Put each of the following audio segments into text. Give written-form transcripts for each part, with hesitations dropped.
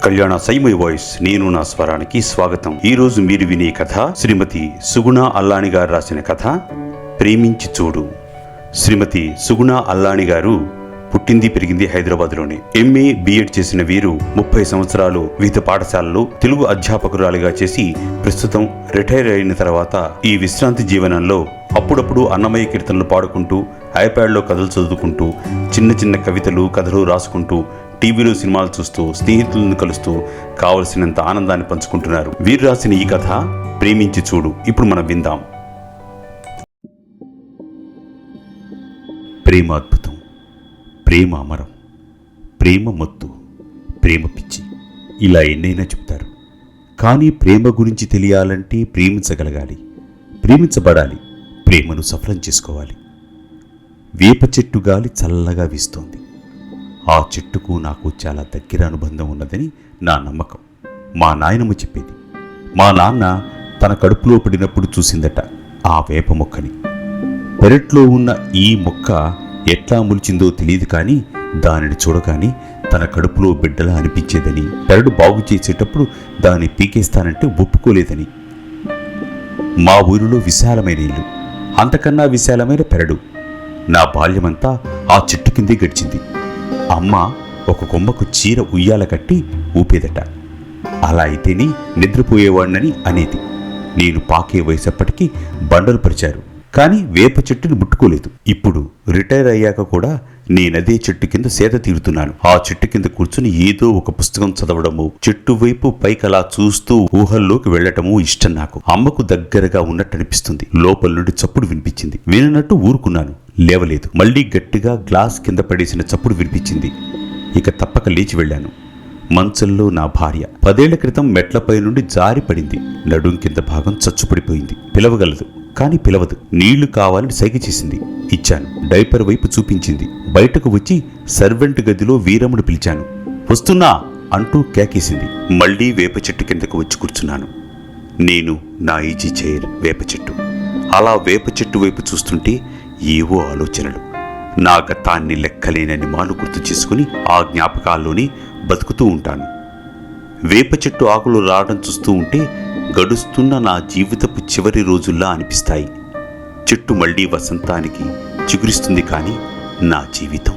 కళ్యాణ సైమై వాయిస్ నేను నా స్వరానికి స్వాగతం. ఈ రోజు మీరు వినే కథ శ్రీమతి సుగుణ అల్లాని గారు రాసిన కథ ప్రేమించి చూడు. శ్రీమతి సుగుణ అల్లాని గారు పుట్టింది పెరిగింది హైదరాబాద్లోనే. ఎంఏ బిఎడ్ చేసిన వీరు 30 సంవత్సరాలు వివిధ పాఠశాలలో తెలుగు అధ్యాపకురాలిగా చేసి ప్రస్తుతం రిటైర్ అయిన తర్వాత ఈ విశ్రాంతి జీవనంలో అప్పుడప్పుడు అన్నమయ్య కీర్తనలు పాడుకుంటూ, ఐప్యాడ్లో కథలు చదువుకుంటూ, చిన్న చిన్న కవితలు కథలు రాసుకుంటూ, టీవీలో సినిమాలు చూస్తూ, స్నేహితులను కలుస్తూ కావలసినంత ఆనందాన్ని పంచుకుంటున్నారు. వీరు రాసిన ఈ కథ ప్రేమించి చూడు ఇప్పుడు మనం విందాం. ప్రేమ అద్భుతం, ప్రేమ అమరం, ప్రేమ మత్తు, ప్రేమ పిచ్చి, ఇలా ఎన్నైనా చెప్తారు. కానీ ప్రేమ గురించి తెలియాలంటే ప్రేమించగలగాలి, ప్రేమించబడాలి, ప్రేమను సఫలం చేసుకోవాలి. వేప చెట్టు గాలి చల్లగా వీస్తోంది. ఆ చెట్టుకు నాకు చాలా దగ్గర అనుబంధం ఉన్నదని నా నమ్మకం. మా నాయనమ్మ చెప్పేది. మా నాన్న తన కడుపులో పడినప్పుడు చూసిందట ఆ వేప మొక్కని. పెరట్లో ఉన్న ఈ మొక్క ఎట్లా ములిచిందో తెలియదు, కానీ దానిని చూడగానే తన కడుపులో బిడ్డలా అనిపించేదని, పెరడు బాగు చేసేటప్పుడు దాన్ని పీకేస్తానంటే ఒప్పుకోలేదని. మా ఊరిలో విశాలమైన ఇల్లు, అంతకన్నా విశాలమైన పెరడు. నా బాల్యమంతా ఆ చెట్టు కిందే గడిచింది. అమ్మ ఒక కొమ్మకు చీర ఉయ్యాల కట్టి ఊపేదట. అలా అయితేనే నిద్రపోయేవాడినని అనేది. నేను పాకే వయసప్పటికీ బండలు పరిచారు, కానీ వేప చెట్టుని ముట్టుకోలేదు. ఇప్పుడు రిటైర్ అయ్యాక కూడా నేనదే చెట్టు కింద సేద తీరుతున్నాను. ఆ చెట్టు కింద కూర్చుని ఏదో ఒక పుస్తకం చదవడము, చెట్టు వైపు పైకలా చూస్తూ ఊహల్లోకి వెళ్లటము ఇష్టం నాకు. అమ్మకు దగ్గరగా ఉన్నట్టు అనిపిస్తుంది. లోపల నుండి చప్పుడు వినిపించింది. విననట్టు ఊరుకున్నాను. లేవలేదు. మళ్లీ గట్టిగా గ్లాస్ కింద పడేసిన చప్పుడు వినిపించింది. ఇక తప్పక లేచి వెళ్లాను. మంచంలో నా భార్య 10 ఏళ్ల క్రితం మెట్లపై నుండి జారి పడింది. నడుం కింద భాగం చచ్చుపడిపోయింది. పిలవగలదు, కానీ పిలవదు. నీళ్లు కావాలని సైగ చేసింది. ఇచ్చాను. డైపర్ వైపు చూపించింది. బయటకు వచ్చి సర్వెంట్ గదిలో వీరమ్మను పిలిచాను. వస్తున్నా అంటూ కేకేసింది. మళ్లీ వేప చెట్టు కిందకు వచ్చి కూర్చున్నాను. నేను నా ఈజీ చైర్, వేప చెట్టు. అలా వేప చెట్టు వైపు చూస్తుంటే ఏవో ఆలోచనలు. నా గతాన్ని లెక్కలేనని మాను గుర్తు చేసుకుని ఆ జ్ఞాపకాల్లోనే బతుకుతూ ఉంటాను. వేప చెట్టు ఆకులు రావడం చూస్తూ ఉంటే గడుస్తున్న నా జీవితపు చివరి రోజుల్లా అనిపిస్తాయి. చెట్టు మళ్లీ వసంతానికి చిగురిస్తుంది, కానీ నా జీవితం.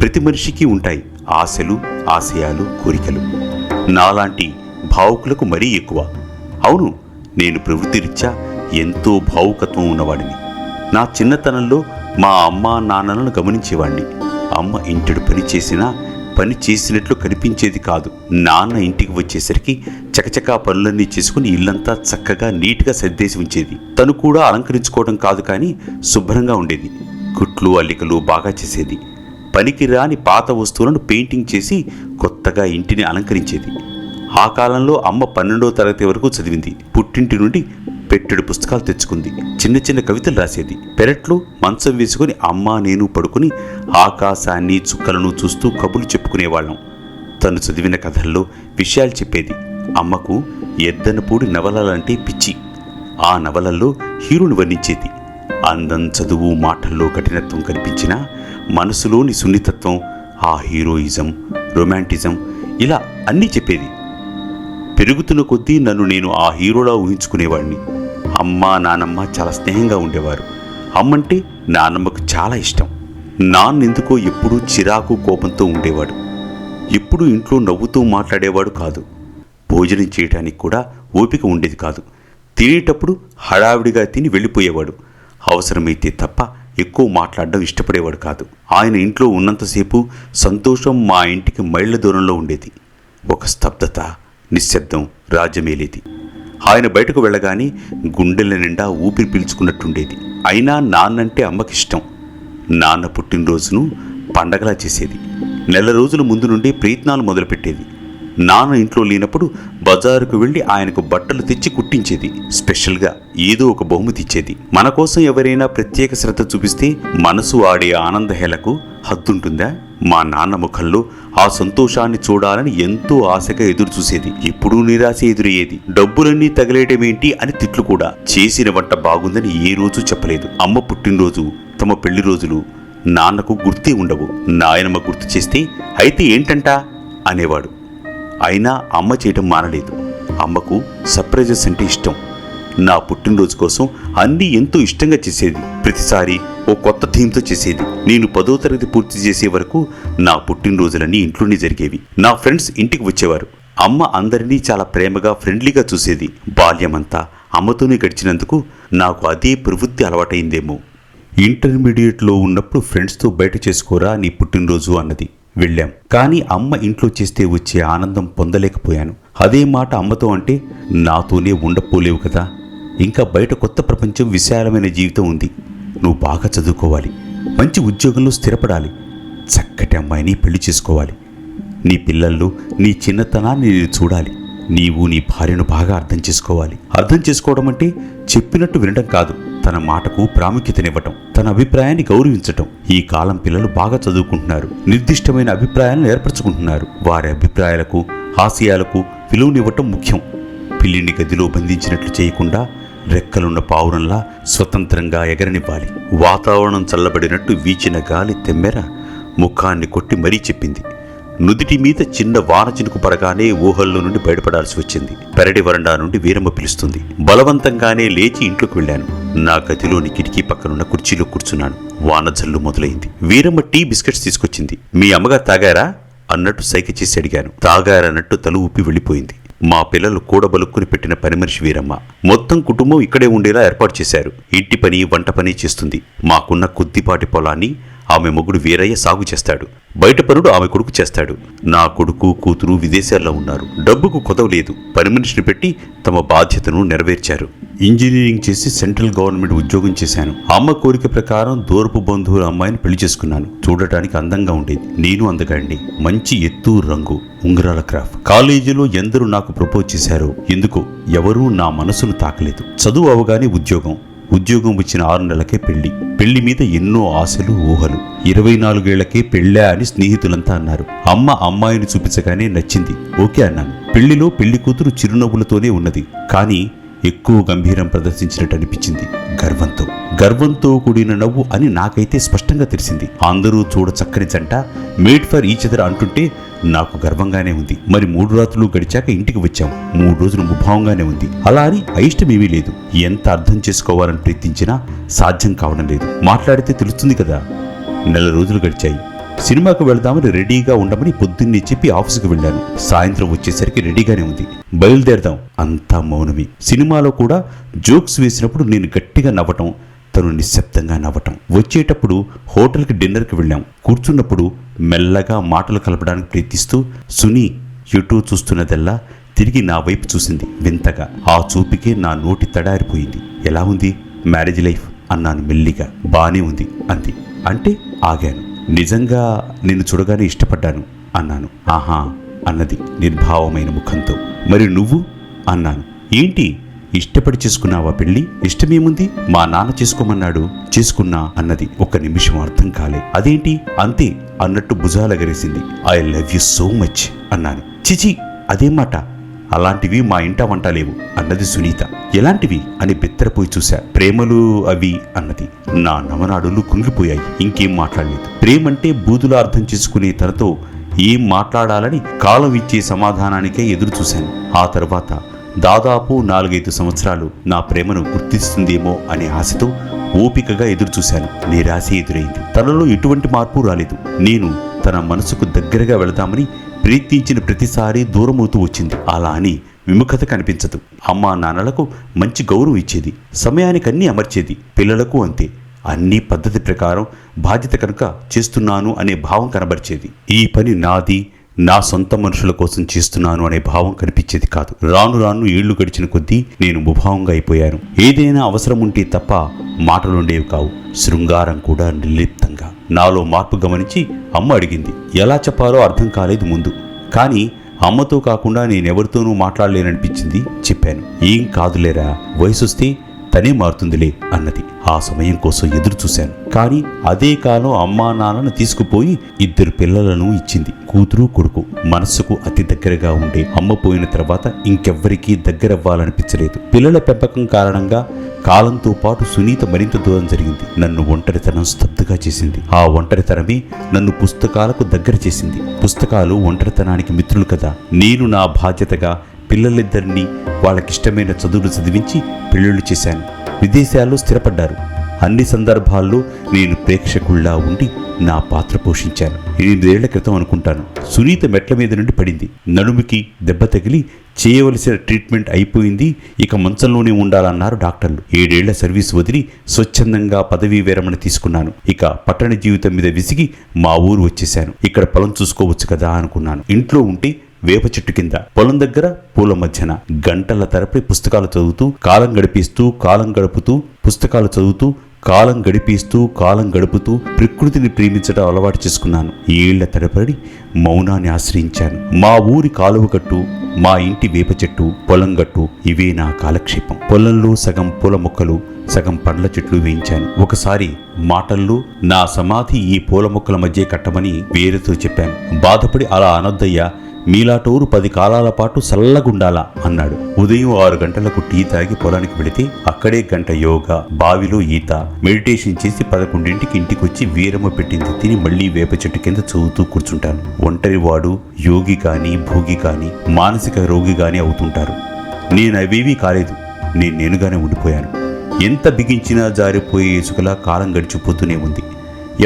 ప్రతి మనిషికి ఉంటాయి ఆశలు, ఆశయాలు, కోరికలు. నాలాంటి భావుకులకు మరీ ఎక్కువ. అవును, నేను ప్రవృత్తిరీత్యా ఎంతో భావుకత్వం ఉన్నవాడిని. నా చిన్నతనంలో మా అమ్మ నాన్నలను గమనించేవాణ్ణి. అమ్మ ఇంటడు పని చేసినట్లు కనిపించేది కాదు. నాన్న ఇంటికి వచ్చేసరికి చకచకా పనులన్నీ చేసుకుని ఇల్లంతా చక్కగా నీట్గా సర్దేసి ఉంచేది. తను కూడా అలంకరించుకోవడం కాదు, కానీ శుభ్రంగా ఉండేది. కుట్లు అల్లికలు బాగా చేసేది. పనికి రాని పాత వస్తువులను పెయింటింగ్ చేసి కొత్తగా ఇంటిని అలంకరించేది. ఆ కాలంలో అమ్మ 12వ తరగతి వరకు చదివింది. పుట్టింటి నుండి పెట్టెడు పుస్తకాలు తెచ్చుకుంది. చిన్న చిన్న కవితలు రాసేది. పెరట్లో మంచం వేసుకుని అమ్మ నేను పడుకుని ఆకాశాన్ని చుక్కలను చూస్తూ కబుర్లు చెప్పుకునేవాళ్ళం. తను చదివిన కథల్లో విషయాలు చెప్పేది. అమ్మకు ఎద్దనపూడి నవలలంటే పిచ్చి. ఆ నవలల్లో హీరోని వర్ణించేది. అందం, చదువు, మాటల్లో కఠినత్వం కనిపించినా మనసులోని సున్నితత్వం, ఆ హీరోయిజం, రొమాంటిజం, ఇలా అన్నీ చెప్పేది. పెరుగుతున్న కొద్దీ నన్ను నేను ఆ హీరోలా ఊహించుకునేవాడిని. అమ్మ నానమ్మ చాలా స్నేహంగా ఉండేవారు. అమ్మంటే నానమ్మకు చాలా ఇష్టం. నాన్నెందుకో ఎప్పుడూ చిరాకు, కోపంతో ఉండేవాడు. ఎప్పుడూ ఇంట్లో నవ్వుతూ మాట్లాడేవాడు కాదు. భోజనం చేయడానికి కూడా ఓపిక ఉండేది కాదు. తినేటప్పుడు హడావిడిగా తిని వెళ్ళిపోయేవాడు. అవసరమైతే తప్ప ఎక్కువ మాట్లాడడం ఇష్టపడేవాడు కాదు. ఆయన ఇంట్లో ఉన్నంతసేపు సంతోషం మా ఇంటికి మైళ్ళ దూరంలో ఉండేది. ఒక స్తబ్దత, నిశ్శబ్దం రాజ్యమేలేది. ఆయన బయటకు వెళ్ళగానే గుండెల నిండా ఊపిరి పీల్చుకున్నట్టుండేది. అయినా నాన్నంటే అమ్మకిష్టం. నాన్న పుట్టినరోజును పండగలా చేసేది. నెల రోజుల ముందు నుండి ప్రయత్నాలు మొదలుపెట్టేది. నాన్న ఇంట్లో లేనప్పుడు బజారుకు వెళ్ళి ఆయనకు బట్టలు తెచ్చి కుట్టించేది. స్పెషల్గా ఏదో ఒక బహుమతి ఇచ్చేది. మన కోసం ఎవరైనా ప్రత్యేక శ్రద్ధ చూపిస్తే మనసు ఆడే ఆనందహేళకు హద్దుంటుందా? మా నాన్న ముఖంలో ఆ సంతోషాన్ని చూడాలని ఎంతో ఆశగా ఎదురు చూసేది. ఎప్పుడూ నిరాశ ఎదురయ్యేది. డబ్బులన్నీ తగిలేయటమేంటి అని తిట్లు కూడా. చేసిన వంట బాగుందని ఏ రోజు చెప్పలేదు. అమ్మ పుట్టినరోజు, తమ పెళ్లి రోజులు నాన్నకు గుర్తే ఉండవు. నాయనమ్మ గుర్తు చేస్తే అయితే ఏంటంటా అనేవాడు. అయినా అమ్మ చేయటం మానలేదు. అమ్మకు సర్ప్రైజెస్ అంటే ఇష్టం. నా పుట్టినరోజు కోసం అన్నీ ఎంతో ఇష్టంగా చేసేది. ప్రతిసారి ఓ కొత్త థీమ్తో చేసేది. నేను 10వ తరగతి పూర్తి చేసే వరకు నా పుట్టినరోజులన్నీ ఇంట్లోనే జరిగేవి. నా ఫ్రెండ్స్ ఇంటికి వచ్చేవారు. అమ్మ అందరినీ చాలా ప్రేమగా, ఫ్రెండ్లీగా చూసేది. బాల్యమంతా అమ్మతోనే గడిచినందుకు నాకు అదే ప్రవృత్తి అలవాటైందేమో. ఇంటర్మీడియట్లో ఉన్నప్పుడు ఫ్రెండ్స్తో బయట చేసుకోరా నీ పుట్టినరోజు అన్నది. వెళ్ళాం. కానీ అమ్మ ఇంట్లో చేస్తే వచ్చే ఆనందం పొందలేకపోయాను. అదే మాట అమ్మతో అంటే నాతోనే ఉండపోలేవు కదా, ఇంకా బయట కొత్త ప్రపంచం, విశాలమైన జీవితం ఉంది. నువ్వు బాగా చదువుకోవాలి, మంచి ఉద్యోగంలో స్థిరపడాలి, చక్కటి అమ్మాయిని పెళ్లి చేసుకోవాలి, నీ పిల్లల్లో నీ చిన్నతనాన్ని చూడాలి, నీవు నీ భార్యను బాగా అర్థం చేసుకోవాలి. అర్థం చేసుకోవడం అంటే చెప్పినట్టు వినడం కాదు, తన మాటకు ప్రాముఖ్యతనివ్వటం, తన అభిప్రాయాన్ని గౌరవించటం. ఈ కాలం పిల్లలు బాగా చదువుకుంటున్నారు, నిర్దిష్టమైన అభిప్రాయాలను ఏర్పరచుకుంటున్నారు. వారి అభిప్రాయాలకు, ఆశయాలకు విలువనివ్వటం ముఖ్యం. పిల్లిని గదిలో బంధించినట్లు చేయకుండా రెక్కలున్న పావురంలా స్వతంత్రంగా ఎగరనివ్వాలి. వాతావరణం చల్లబడినట్టు వీచిన గాలి తెమ్మెర ముఖాన్ని కొట్టి మరీ చెప్పింది. నుదిటి మీద చిన్న వాన చినుకు పడగానే ఊహల్లో నుండి బయటపడాల్సి వచ్చింది. పెరడి వరండా నుండి వీరమ్మ పిలుస్తుంది. బలవంతంగానే లేచి ఇంట్లోకి వెళ్ళాను. నా గదిలోని కిటికీ పక్కనున్న కుర్చీలో కూర్చున్నాను. వాన జల్లు మొదలైంది. వీరమ్మ టీ, బిస్కెట్స్ తీసుకొచ్చింది. మీ అమ్మగారు తాగారా అన్నట్టు సైగ చేసి అడిగాను. తాగారన్నట్టు తల ఊపి వెళ్ళిపోయింది. మా పిల్లలు కూడబలుక్కుని పెట్టిన పని మనిషి వీరమ్మ. మొత్తం కుటుంబం ఇక్కడే ఉండేలా ఏర్పాటు చేశారు. ఇంటి పని, వంట పని చేస్తుంది. మాకున్న కొద్దిపాటి పొలాన్ని ఆమె మొగుడు వీరయ్య సాగు చేస్తాడు. బయట పనుడు ఆమె కొడుకు చేస్తాడు. నా కొడుకు, కూతురు విదేశాల్లో ఉన్నారు. డబ్బుకు కొదవలేదు. పని మనిషిని పెట్టి తమ బాధ్యతను నెరవేర్చారు. ఇంజనీరింగ్ చేసి సెంట్రల్ గవర్నమెంట్ ఉద్యోగం చేశాను. అమ్మ కోరిక ప్రకారం దూరపు బంధువుల అమ్మాయిని పెళ్లి చేసుకున్నాను. చూడటానికి అందంగా ఉండేది. నేను అందగాండి. మంచి ఎత్తు, రంగు, ఉంగరాల క్రాఫ్ట్. కాలేజీలో ఎందరూ నాకు ప్రపోజ్ చేశారో ఎందుకో ఎవరూ నా మనసును తాకలేదు. చదువు అవగానే ఉద్యోగం వచ్చిన 6 నెలలకే పెళ్లి. పెళ్లి మీద ఎన్నో ఆశలు, ఊహలు. 24 ఏళ్లకే పెళ్ళా అని స్నేహితులంతా అన్నారు. అమ్మ అమ్మాయిని చూపించగానే నచ్చింది. ఓకే అన్నాను. పెళ్లిలో పెళ్లి కూతురు చిరునవ్వులతోనే ఉన్నది. కానీ ఎక్కువ గంభీరం ప్రదర్శించినట్టు అనిపించింది. గర్వంతో కూడిన నవ్వు అని నాకైతే స్పష్టంగా తెలిసింది. అందరూ చూడ చక్కని జంట, మేడ్ ఫర్ ఈచ్ అదర్ అంటుంటే నాకు గర్వంగానే ఉంది. మరి 3 రాత్రులు గడిచాక ఇంటికి వచ్చాం. 3 రోజులు ముభావంగానే ఉంది. అలా అని అయిష్టమేమీ లేదు. ఎంత అర్థం చేసుకోవాలని ప్రయత్నించినా సాధ్యం కావడం లేదు. మాట్లాడితే తెలుస్తుంది కదా. 4 రోజులు గడిచాయి. సినిమాకు వెళదామని రెడీగా ఉండమని పొద్దున్నే చెప్పి ఆఫీసుకు వెళ్ళాను. సాయంత్రం వచ్చేసరికి రెడీగానే ఉంది. బయలుదేరదాం. అంతా మౌనమే. సినిమాలో కూడా జోక్స్ వేసినప్పుడు నేను గట్టిగా నవ్వటం, తను నిశ్శబ్దంగా నవ్వటం. వచ్చేటప్పుడు హోటల్కి డిన్నర్కి వెళ్ళాం. కూర్చున్నప్పుడు మెల్లగా మాటలు కలపడానికి ప్రయత్నిస్తూ సునీ ఎటూ చూస్తున్నదల్లా తిరిగి నా వైపు చూసింది వింతగా. ఆ చూపికే నా నోటి తడారిపోయింది. ఎలా ఉంది మ్యారేజ్ లైఫ్ అన్నాను మెల్లిగా. బానే ఉంది అంది. అంటే ఆగాను. నిజంగా నిన్ను చూడగానే ఇష్టపడ్డాను అన్నాను. ఆహా అన్నది నిర్భావమైన ముఖంతో. మరి నువ్వు అన్నాను. ఏంటి ఇష్టపడి చేసుకున్నావా పెళ్లి? ఇష్టమేముంది, మా నాన్న చేసుకోమన్నాడు, చేసుకున్నా అన్నది. 1 నిమిషం అర్థం కాలే. అదేంటి అంతే అన్నట్టు భుజాలగరేసింది. I love you so much అన్నాను. చిచి అదేం మాట, అలాంటివి మా ఇంట వంట లేవు అన్నది సునీత. ఎలాంటివి అని బెత్తరపోయి చూశా. ప్రేమలు అవి అన్నది. నా నవనాడులు కుంగిపోయాయి. ఇంకేం మాట్లాడలేదు. ప్రేమంటే బూదులా అర్థం చేసుకునే తనతో ఏం మాట్లాడాలని కాలం ఇచ్చే సమాధానానికే ఎదురు చూశాను. ఆ తర్వాత దాదాపు 4-5 సంవత్సరాలు నా ప్రేమను గుర్తిస్తుందేమో అనే ఆశతో ఓపికగా ఎదురు చూశాను. నిరాశ ఎదురైంది. తనలో ఎటువంటి మార్పు రాలేదు. నేను తన మనసుకు దగ్గరగా వెళదామని ప్రయత్నించిన ప్రతిసారి దూరమవుతూ వచ్చింది. అలా అని విముఖత కనిపించదు. అమ్మా నాన్నలకు మంచి గౌరవం ఇచ్చేది. సమయానికి అన్నీ అమర్చేది. పిల్లలకు అంతే. అన్నీ పద్ధతి ప్రకారం, బాధ్యత కనుక చేస్తున్నాను అనే భావం కనబరిచేది. ఈ పని నాది, నా సొంత మనుషుల కోసం చేస్తున్నాను అనే భావం కనిపించేది కాదు. రాను రాను ఏళ్లు గడిచిన కొద్దీ నేను ముభావంగా అయిపోయాను. ఏదైనా అవసరం ఉంటే తప్ప మాటలుండేవి కావు. శృంగారం కూడా నిర్లిప్తంగా. నాలో మార్పు గమనించి అమ్మ అడిగింది. ఎలా చెప్పాలో అర్థం కాలేదు ముందు. కానీ అమ్మతో కాకుండా నేనెవరితోనూ మాట్లాడలేననిపించింది. చెప్పాను. ఏం కాదులేరా, వయసొస్తే తనే మారుతుందిలే అన్నది. ఆ సమయం కోసం ఎదురు చూశాను. కానీ అదే కాలం అమ్మా నాన్నను తీసుకుపోయి 2 పిల్లలను ఇచ్చింది. కూతురు కొడుకు. మనస్సుకు అతి దగ్గరగా ఉండే అమ్మ పోయిన తర్వాత ఇంకెవ్వరికీ దగ్గరవ్వాలనిపించలేదు. పిల్లల పెంపకం కారణంగా కాలంతో పాటు సునీత మరింత దూరం జరిగింది. నన్ను ఒంటరితనం స్తబ్దుగా చేసింది. ఆ ఒంటరితనమే నన్ను పుస్తకాలకు దగ్గర చేసింది. పుస్తకాలు ఒంటరితనానికి మిత్రులు కదా. నేను నా బాధ్యతగా పిల్లలిద్దరినీ వాళ్ళకిష్టమైన చదువులు చదివించి పెళ్ళిళ్ళు చేశాను. విదేశాల్లో స్థిరపడ్డారు. అన్ని సందర్భాల్లో నేను ప్రేక్షకుల్లా ఉండి నా పాత్ర పోషించాను. 8 ఏళ్ల క్రితం అనుకుంటాను, సునీత మెట్ల మీద నుండి పడింది. నడుముకి దెబ్బ తగిలి చేయవలసిన ట్రీట్మెంట్ అయిపోయింది. ఇక మంచంలోనే ఉండాలన్నారు డాక్టర్లు. 7 ఏళ్ల సర్వీస్ వదిలి స్వచ్ఛందంగా పదవీ విరమణ తీసుకున్నాను. ఇక పట్టణ జీవితం మీద విసిగి మా ఊరు వచ్చేశాను. ఇక్కడ పొలం చూసుకోవచ్చు కదా అనుకున్నాను. ఇంట్లో ఉంటే వేప చెట్టు కింద, పొలం దగ్గర, పూల మధ్యన గంటల తరపడి పుస్తకాలు చదువుతూ కాలం గడుపుతూ కాలం గడుపుతూ ప్రకృతిని ప్రేమించడం అలవాటు చేసుకున్నాను. 7 ఏళ్ల తరబడి మౌనాన్ని ఆశ్రయించాను. మా ఊరి కాలువ గట్టు, మా ఇంటి వేప చెట్టు, పొలం గట్టు ఇవే నా కాలక్షేపం. పొలంలో సగం పూల మొక్కలు, సగం పండ్ల చెట్లు వేయించాను. ఒకసారి మాటల్లో నా సమాధి ఈ పూల మొక్కల మధ్య కట్టమని వేరేతో చెప్పాను. బాధపడి అలా అనొద్దయ్యా, మీలాటోరు 10 కాలాల పాటు సల్లగుండాలా అన్నాడు. ఉదయం 6 గంటలకు టీ తాగి పొలానికి వెళితే అక్కడే గంట యోగా, బావిలో ఈత, మెడిటేషన్ చేసి 11ంటికి ఇంటికొచ్చి వీరమ్మ పెట్టింది తిని మళ్లీ వేప చెట్టు కింద చదువుతూ కూర్చుంటాను. ఒంటరివాడు యోగి కానీ, భోగి కానీ, మానసిక రోగి కానీ అవుతుంటారు. నేను అవేవీ కాలేదు. నేనుగానే ఉండిపోయాను. ఎంత బిగించినా జారిపోయే ఇసుకలా కాలం గడిచిపోతూనే ఉంది.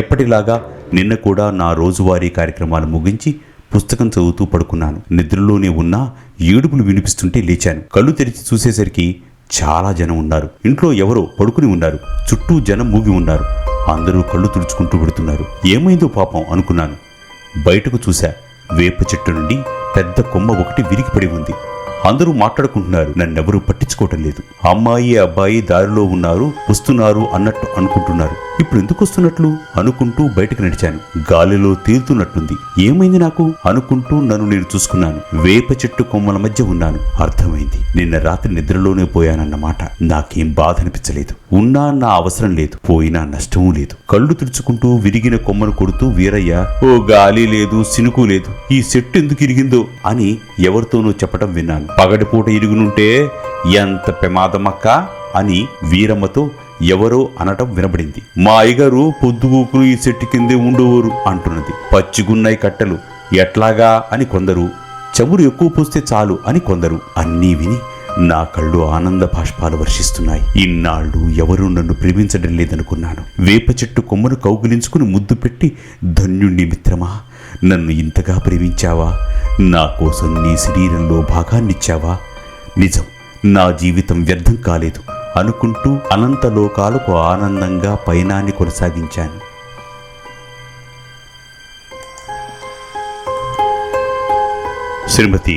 ఎప్పటిలాగా నిన్న కూడా నా రోజువారీ కార్యక్రమాలు ముగించి పుస్తకం చదువుతూ పడుకున్నాను. నిద్రలోనే ఉన్నా ఏడుపులు వినిపిస్తుంటే లేచాను. కళ్ళు తెరిచి చూసేసరికి చాలా జనం ఉన్నారు. ఇంట్లో ఎవరో పడుకుని ఉన్నారు. చుట్టూ జనం మూగి ఉన్నారు. అందరూ కళ్ళు తుడుచుకుంటూ పెడుతున్నారు. ఏమైందో పాపం అనుకున్నాను. బయటకు చూశా. వేప చెట్టు నుండి పెద్ద కొమ్మ ఒకటి విరిగిపడి ఉంది. అందరూ మాట్లాడుకుంటున్నారు. నన్నెవరూ పట్టించుకోవటం లేదు. అమ్మాయి అబ్బాయి దారిలో వస్తున్నారు అన్నట్టు అనుకుంటున్నారు. ఇప్పుడు ఎందుకు వస్తున్నట్లు అనుకుంటూ బయటకు నడిచాను. గాలిలో తేలుతున్నట్లుంది. ఏమైంది నాకు అనుకుంటూ నన్ను నేను చూసుకున్నాను. వేప చెట్టు కొమ్మల మధ్య ఉన్నాను. అర్థమైంది, నిన్న రాత్రి నిద్రలోనే పోయానన్నమాట. నాకేం బాధ అనిపించలేదు. ఉన్నా నా అవసరం లేదు, పోయినా నష్టమూ లేదు. కళ్ళు తుడుచుకుంటూ విరిగిన కొమ్మను కొడుతూ వీరయ్య, ఓ గాలి లేదు, సినుకు లేదు, ఈ చెట్టు ఎందుకు ఇరిగిందో అని ఎవరితోనూ చెప్పటం విన్నాను. పగటిపూట ఇరుగునుంటే ఎంత ప్రమాదమక్క అని వీరమ్మతో ఎవరో అనటం వినబడింది. మా అయ్యగారు పొద్దుగూకులు ఈ చెట్టు కిందే ఉండేవారు అంటున్నది. పచ్చిగున్నాయి కట్టెలు, ఎట్లాగా అని కొందరు, చమురు ఎక్కువ పూస్తే చాలు అని కొందరు. అన్నీ విని నా కళ్ళు ఆనంద బాష్పాలు వర్షిస్తున్నాయి. ఇన్నాళ్ళు ఎవరూ నన్ను ప్రేమించడం లేదనుకున్నాను. వేప చెట్టు కొమ్మను కౌగిలించుకుని ముద్దు పెట్టి, ధన్యుణ్ణి మిత్రమా, నన్ను ఇంతగా ప్రేమించావా, నా కోసం నీ శరీరంలో భాగాన్నిచ్చావా, నిజం, నా జీవితం వ్యర్థం కాలేదు అనుకుంటూ అనంత లోకాలకు ఆనందంగా పయనాన్ని కొనసాగించాను. శ్రీమతి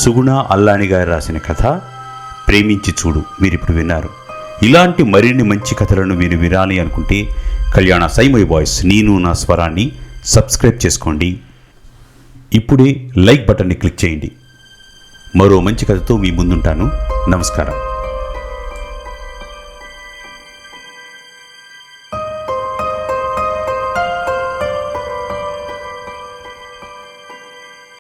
సుగుణ అల్లాని గారు రాసిన కథ ప్రేమించి చూడు మీరిప్పుడు విన్నారు. ఇలాంటి మరిన్ని మంచి కథలను మీరు వినాలి అనుకుంటే కళ్యాణ సైమై వాయిస్ నేను నా స్వరాన్ని సబ్స్క్రైబ్ చేసుకోండి. ఇప్పుడే లైక్ బటన్ని క్లిక్ చేయండి. మరో మంచి కథతో మీ ముందుంటాను. నమస్కారం.